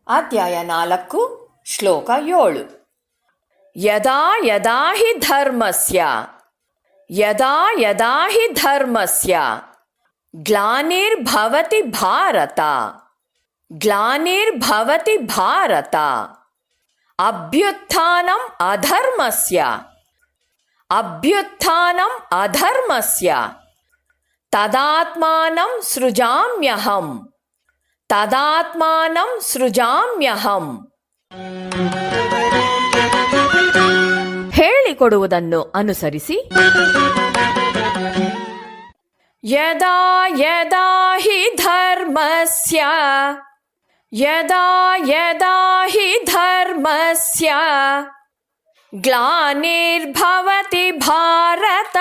ಅಧ್ಯಾಯ 4 ಶ್ಲೋಕ 7. ಯದಾ ಯದಾ ಹಿ ಧರ್ಮಸ್ಯ ಗ್ಲಾನಿರ್ಭವತಿ ಭಾರತ ಅಭ್ಯುತ್ಥಾನಂ ಅಧರ್ಮಸ್ಯ ತದಾತ್ಮಾನಂ ಸೃಜಾಮ್ಯಹಂ. ಹೇಳಿಕೊಡುವುದನ್ನು ಅನುಸರಿಸಿ. ಯದಾ ಯದಾ ಹಿ ಧರ್ಮಸ್ಯ ಗ್ಲಾನಿರ್ಭವತಿ ಭಾರತ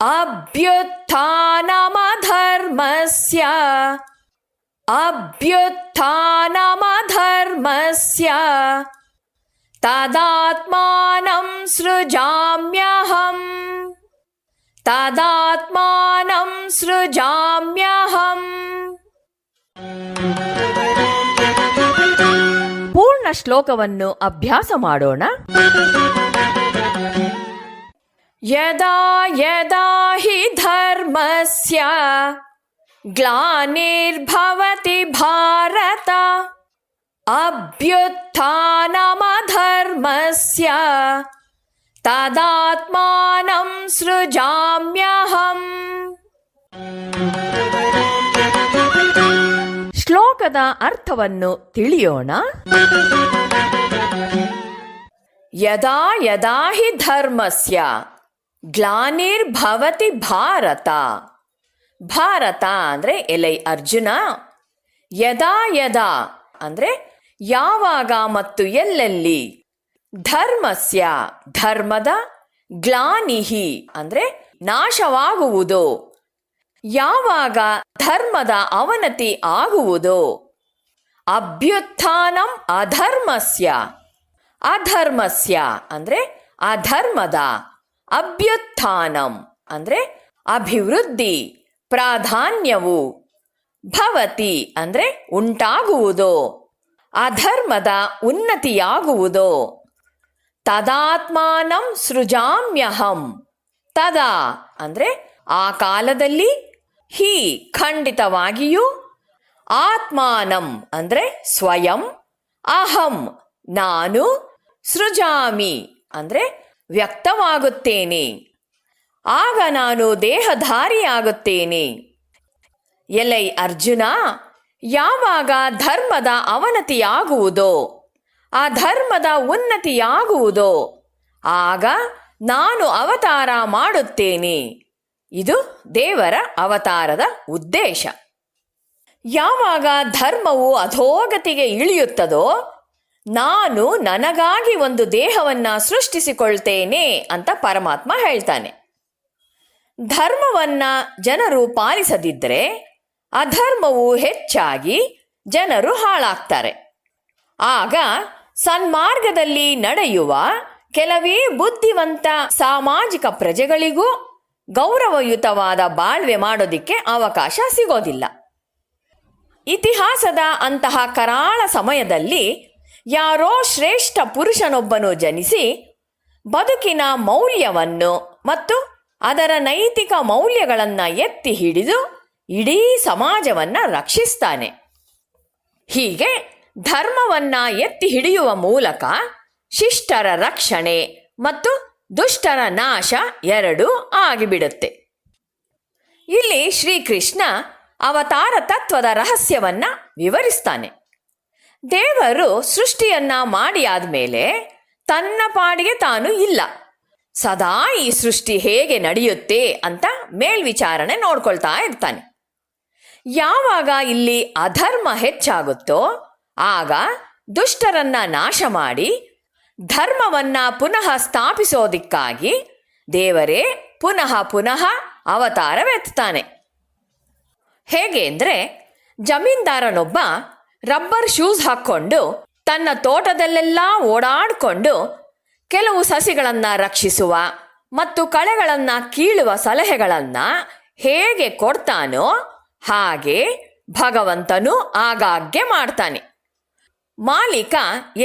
ಅಭ್ಯುತ್ಥಾನಮಧರ್ಮಸ್ಯ ತದಾತ್ಮಾನಂ ಸೃಜಾಮ್ಯಹಂ. ಪೂರ್ಣ ಶ್ಲೋಕವನ್ನು ಅಭ್ಯಾಸ ಮಾಡೋಣ. ಯದಾ ಯದಾ ಹಿ ಧರ್ಮಸ್ಯ ಗ್ಲಾನಿರ್ಭವತಿ ಭಾರತ ಅಭ್ಯುತ್ಥಾನಮಧರ್ಮಸ್ಯ ತದಾತ್ಮಾನಂ ಸೃಜಾಮ್ಯಹಂ. ಶ್ಲೋಕದ ಅರ್ಥವನ್ನು ತಿಳಿಯೋಣ. ಯದಾ ಯದಾ ಹಿ ಧರ್ಮಸ್ಯ ಗ್ಲಾನಿರ್ಭವತಿ ಭಾರತ ಅಂದರೆ ಎಲೈ ಅರ್ಜುನ. ಯದಾ ಯದಾ ಅಂದರೆ ಯಾವಾಗ ಮತ್ತು ಎಲ್ಲೆಲ್ಲಿ. ಧರ್ಮದ ಗ್ಲಾನಿಹಿ ಅಂದರೆ ನಾಶವಾಗುವುದು. ಯಾವಾಗ ಧರ್ಮದ ಅವನತಿ ಆಗುವುದೋ. ಅಭ್ಯುತ್ಥಾನಂ ಅಧರ್ಮಸ್ಯ ಅಂದರೆ ಅಧರ್ಮದ. ಅಭ್ಯುತ್ಥಾನಂ ಅಂದರೆ ಅಭಿವೃದ್ಧಿ, ಪ್ರಾಧಾನ್ಯವು. ಭವತಿ ಅಂದರೆ ಉಂಟಾಗುವುದು, ಅಧರ್ಮದ ಉನ್ನತಿಯಾಗುವುದು. ತದಾತ್ಮಾನಂ ಸೃಜಾಮ್ಯಹಂ ತದಾ ಅಂದರೆ ಆ ಕಾಲದಲ್ಲಿ, ಹಿ ಖಂಡಿತವಾಗಿಯೂ, ಆತ್ಮಾನಂ ಅಂದರೆ ಸ್ವಯಂ, ಅಹಂ ನಾನು, ಸೃಜಾಮಿ ಅಂದರೆ ವ್ಯಕ್ತವಾಗುತ್ತೇನೆ, ಆಗ ನಾನು ದೇಹಧಾರಿಯಾಗುತ್ತೇನೆ. ಎಲೈ ಅರ್ಜುನ, ಯಾವಾಗ ಧರ್ಮದ ಅವನತಿಯಾಗುವುದೋ, ಅಧರ್ಮದ ಉನ್ನತಿಯಾಗುವುದೋ, ಆಗ ನಾನು ಅವತಾರ ಮಾಡುತ್ತೇನೆ. ಇದು ದೇವರ ಅವತಾರದ ಉದ್ದೇಶ. ಯಾವಾಗ ಧರ್ಮವು ಅಧೋಗತಿಗೆ ಇಳಿಯುತ್ತದೋ, ನಾನು ನನಗಾಗಿ ಒಂದು ದೇಹವನ್ನು ಸೃಷ್ಟಿಸಿಕೊಳ್ತೇನೆ ಅಂತ ಪರಮಾತ್ಮ ಹೇಳ್ತಾನೆ. ಧರ್ಮವನ್ನ ಜನರು ಪಾಲಿಸದಿದ್ದರೆ ಅಧರ್ಮವು ಹೆಚ್ಚಾಗಿ ಜನರು ಹಾಳಾಗ್ತಾರೆ. ಆಗ ಸನ್ಮಾರ್ಗದಲ್ಲಿ ನಡೆಯುವ ಕೆಲವೇ ಬುದ್ಧಿವಂತ ಸಾಮಾಜಿಕ ಪ್ರಜೆಗಳಿಗೂ ಗೌರವಯುತವಾದ ಬಾಳ್ವೆ ಮಾಡೋದಿಕ್ಕೆ ಅವಕಾಶ ಸಿಗೋದಿಲ್ಲ. ಇತಿಹಾಸದ ಅಂತಹ ಕರಾಳ ಸಮಯದಲ್ಲಿ ಯಾರೋ ಶ್ರೇಷ್ಠ ಪುರುಷನೊಬ್ಬನು ಜನಿಸಿ ಬದುಕಿನ ಮೌಲ್ಯವನ್ನು ಮತ್ತು ಅದರ ನೈತಿಕ ಮೌಲ್ಯಗಳನ್ನು ಎತ್ತಿ ಹಿಡಿದು ಇಡೀ ಸಮಾಜವನ್ನು ರಕ್ಷಿಸ್ತಾನೆ. ಹೀಗೆ ಧರ್ಮವನ್ನ ಎತ್ತಿ ಹಿಡಿಯುವ ಮೂಲಕ ಶಿಷ್ಟರ ರಕ್ಷಣೆ ಮತ್ತು ದುಷ್ಟರ ನಾಶ ಎರಡೂ ಆಗಿಬಿಡುತ್ತೆ. ಇಲ್ಲಿ ಶ್ರೀಕೃಷ್ಣ ಅವತಾರ ತತ್ವದ ರಹಸ್ಯವನ್ನ ವಿವರಿಸ್ತಾನೆ. ದೇವರು ಸೃಷ್ಟಿಯನ್ನ ಮಾಡಿ ಆದ್ಮೇಲೆ ತನ್ನ ಪಾಡಿಗೆ ತಾನು ಇಲ್ಲ, ಸದಾ ಈ ಸೃಷ್ಟಿ ಹೇಗೆ ನಡೆಯುತ್ತೆ ಅಂತ ಮೇಲ್ವಿಚಾರಣೆ ನೋಡ್ಕೊಳ್ತಾ ಇರ್ತಾನೆ. ಯಾವಾಗ ಇಲ್ಲಿ ಅಧರ್ಮ ಹೆಚ್ಚಾಗುತ್ತೋ ಆಗ ದುಷ್ಟರನ್ನ ನಾಶ ಮಾಡಿ ಧರ್ಮವನ್ನ ಪುನಃ ಸ್ಥಾಪಿಸೋದಿಕ್ಕಾಗಿ ದೇವರೇ ಪುನಃ ಅವತಾರವೆತ್ತಾನೆ. ಹೇಗೆ ಅಂದರೆ, ಜಮೀನ್ದಾರನೊಬ್ಬ ರಬ್ಬರ್ ಶೂಸ್ ಹಾಕ್ಕೊಂಡು ತನ್ನ ತೋಟದಲ್ಲೆಲ್ಲ ಓಡಾಡಿಕೊಂಡು ಕೆಲವು ಸಸಿಗಳನ್ನು ರಕ್ಷಿಸುವ ಮತ್ತು ಕಳೆಗಳನ್ನು ಕೀಳುವ ಸಲಹೆಗಳನ್ನು ಹೇಗೆ ಕೊಡ್ತಾನೋ ಹಾಗೆ ಭಗವಂತನು ಆಗಾಗ್ಗೆ ಮಾಡ್ತಾನೆ. ಮಾಲೀಕ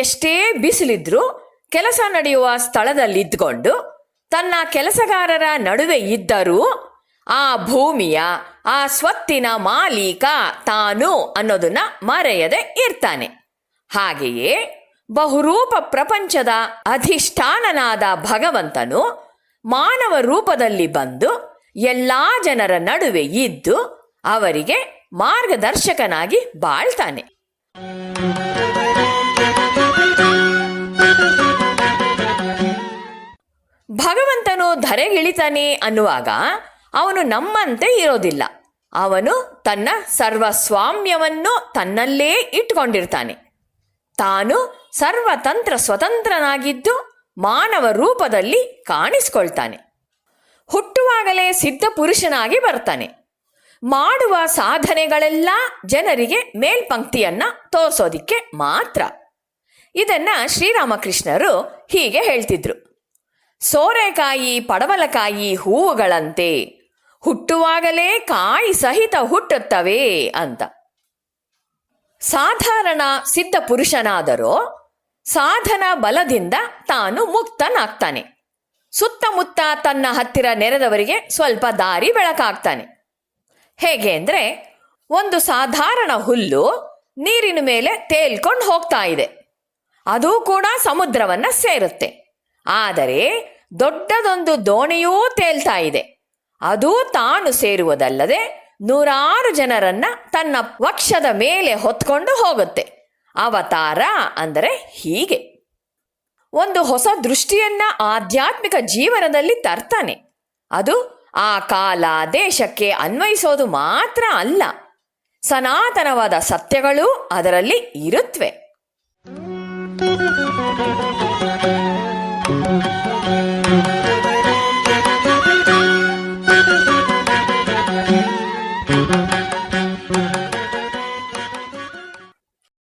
ಎಷ್ಟೇ ಬಿಸಿಲಿದ್ರೂ ಕೆಲಸ ನಡೆಯುವ ಸ್ಥಳದಲ್ಲಿದ್ದುಕೊಂಡು ತನ್ನ ಕೆಲಸಗಾರರ ನಡುವೆ ಇದ್ದರೂ ಆ ಭೂಮಿಯ ಆ ಸ್ವತ್ತಿನ ಮಾಲೀಕ ತಾನು ಅನ್ನೋದನ್ನ ಮರೆಯದೆ ಇರ್ತಾನೆ. ಹಾಗೆಯೇ ಬಹುರೂಪ ಪ್ರಪಂಚದ ಅಧಿಷ್ಠಾನನಾದ ಭಗವಂತನು ಮಾನವ ರೂಪದಲ್ಲಿ ಬಂದು ಎಲ್ಲ ಜನರ ನಡುವೆ ಇದ್ದು ಅವರಿಗೆ ಮಾರ್ಗದರ್ಶಕನಾಗಿ ಬಾಳ್ತಾನೆ. ಭಗವಂತನು ಧರೆಗಿಳಿತಾನೆ ಅನ್ನುವಾಗ ಅವನು ನಮ್ಮಂತೆ ಇರೋದಿಲ್ಲ. ಅವನು ತನ್ನ ಸರ್ವಸ್ವಾಮ್ಯವನ್ನು ತನ್ನಲ್ಲೇ ಇಟ್ಕೊಂಡಿರ್ತಾನೆ. ತಾನು ಸರ್ವತಂತ್ರ ಸ್ವತಂತ್ರನಾಗಿದ್ದು ಮಾನವ ರೂಪದಲ್ಲಿ ಕಾಣಿಸ್ಕೊಳ್ತಾನೆ. ಹುಟ್ಟುವಾಗಲೇ ಸಿದ್ಧ ಪುರುಷನಾಗಿ ಬರ್ತಾನೆ. ಮಾಡುವ ಸಾಧನೆಗಳೆಲ್ಲ ಜನರಿಗೆ ಮೇಲ್ಪಂಕ್ತಿಯನ್ನ ತೋರಿಸೋದಿಕ್ಕೆ ಮಾತ್ರ. ಇದನ್ನ ಶ್ರೀರಾಮಕೃಷ್ಣರು ಹೀಗೆ ಹೇಳ್ತಿದ್ರು: ಸೋರೆಕಾಯಿ ಪಡವಲಕಾಯಿ ಹೂವುಗಳಂತೆ ಹುಟ್ಟುವಾಗಲೇ ಕಾಯಿ ಸಹಿತ ಹುಟ್ಟುತ್ತವೆ ಅಂತ. ಸಾಧಾರಣ ಸಿದ್ಧ ಪುರುಷನಾದರೂ ಸಾಧನ ಬಲದಿಂದ ತಾನು ಮುಕ್ತನಾಗ್ತಾನೆ. ಸುತ್ತಮುತ್ತ ತನ್ನ ಹತ್ತಿರ ನೆರೆದವರಿಗೆ ಸ್ವಲ್ಪ ದಾರಿ ಬೆಳಕಾಗ್ತಾನೆ. ಹೇಗೆ ಅಂದರೆ, ಒಂದು ಸಾಧಾರಣ ಹುಲ್ಲು ನೀರಿನ ಮೇಲೆ ತೇಲ್ಕೊಂಡು ಹೋಗ್ತಾ ಇದೆ. ಅದು ಕೂಡ ಸಮುದ್ರವನ್ನ ಸೇರುತ್ತೆ. ಆದರೆ ದೊಡ್ಡದೊಂದು ದೋಣಿಯೂ ತೇಲ್ತಾ ಇದೆ. ಅದು ತಾನು ಸೇರುವುದಲ್ಲದೆ ನೂರಾರು ಜನರನ್ನ ತನ್ನ ವಕ್ಷದ ಮೇಲೆ ಹೊತ್ಕೊಂಡು ಹೋಗುತ್ತೆ. ಅವತಾರ ಅಂದರೆ ಹೀಗೆ. ಒಂದು ಹೊಸ ದೃಷ್ಟಿಯನ್ನ ಆಧ್ಯಾತ್ಮಿಕ ಜೀವನದಲ್ಲಿ ತರ್ತಾನೆ. ಅದು ಆ ಕಾಲ ದೇಶಕ್ಕೆ ಅನ್ವಯಿಸೋದು ಮಾತ್ರ ಅಲ್ಲ, ಸನಾತನವಾದ ಸತ್ಯಗಳು ಅದರಲ್ಲಿ ಇರುತ್ತವೆ.